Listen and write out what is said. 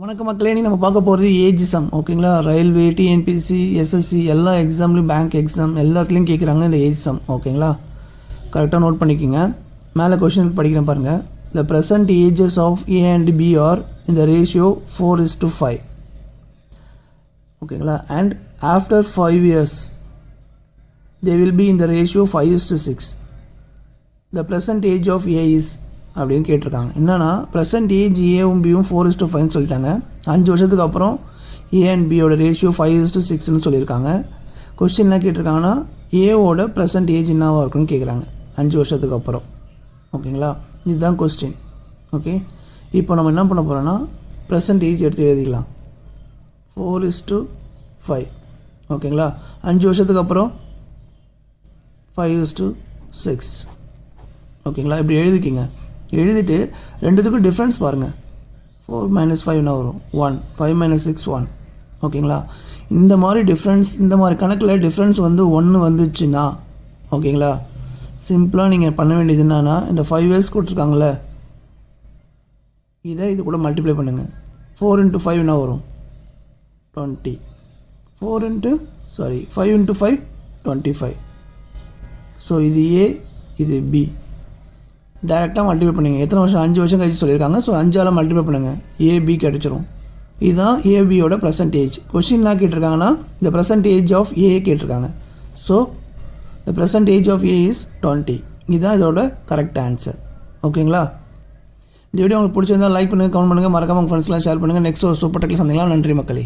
வணக்கம் மக்களே, நம்ம பார்க்க போகிறது ஏஜ் சம். ஓகேங்களா, ரயில்வே, டிஎன்பிசி, எஸ்எஸ்சி எல்லா எக்ஸாம்லையும், பேங்க் எக்ஸாம் எல்லாத்துலேயும் கேட்குறாங்க இந்த ஏஜ் சம். ஓகேங்களா, கரெக்டாக நோட் பண்ணிக்கோங்க. மேலே கொஷின் படிக்கிறேன் பாருங்கள். The present ages of A and B are இந்த ரேஷியோ 4:5. ஓகேங்களா, and after 5 years they will be in the ratio 5:6. the present age of A is அப்படின்னு கேட்டிருக்காங்க. என்னன்னா ப்ரெசன்ட் ஏஜ் ஏவும் பியும் 4:5 சொல்லிட்டாங்க. 5 வருஷத்துக்கு அப்புறம் ஏ அண்ட் பியோட ரேஷியோ 5:6ன்னு சொல்லியிருக்காங்க. கொஸ்டின் என்ன கேட்டிருக்காங்கன்னா ஏவோட ப்ரெசன்ட் ஏஜ் என்னவாக இருக்குன்னு கேட்குறாங்க 5 வருஷத்துக்கு அப்புறம். ஓகேங்களா, இதுதான் கொஸ்டின். ஓகே, இப்போ நம்ம என்ன பண்ண போகிறோன்னா ப்ரெசன்ட் ஏஜ் எடுத்து எழுதிக்கலாம். 4:5. ஓகேங்களா, 5 வருஷத்துக்கு அப்புறம் 5:6. ஓகேங்களா, இப்படி எழுதிக்கிங்க. எழுதிட்டு ரெண்டுத்துக்கும் டிஃப்ரென்ஸ் பாருங்கள். 4 - 5 என்ன வரும்? 1. 5 - 6 1. ஓகேங்களா, இந்த மாதிரி டிஃப்ரென்ஸ், இந்த மாதிரி கணக்கில் டிஃப்ரென்ஸ் வந்து 1 வந்துச்சுன்னா, ஓகேங்களா, சிம்பிளாக நீங்கள் பண்ண வேண்டியது என்னன்னா, இந்த 5 years கொடுத்துருக்காங்களே இதை இது கூட மல்டிப்ளை பண்ணுங்கள். 4 × 5 என்ன வரும்? 20. 5 × 5 25. ஸோ இது ஏ, இது பி. டேரெக்டாக மல்டிப்ளை பண்ணுங்க. எத்தனை வருஷம்? 5 வருஷம் கழிச்சு சொல்லியிருக்காங்க. ஸோ 5ஆல் மல்டிப்ளை பண்ணுங்கள், ஏபி கிடச்சிரும். இதுதான் ஏபியோட ப்ரெசன்ட் ஏஜ். கொஸ்டின்லாம் கேட்டிருக்காங்கன்னா இந்த ப்ரெசன்ட் ஏஜ் ஆஃப் ஏ கேட்டிருக்காங்க. So the present age of A is 20. இதுதான் இதோட கரெக்ட் ஆன்சர். ஓகேங்களா, இந்த வீடியோ உங்களுக்கு பிடிச்சிருந்தால் லைக் பண்ணுங்கள், கமெண்ட் பண்ணுங்கள், மறக்காம உங்கள் ஃப்ரெண்ட்ஸ்லாம் ஷேர் பண்ணுங்கள். நெக்ஸ்ட் ஒரு சூப்பர் டெக்ல சந்திக்கலாம். நன்றி மக்களே.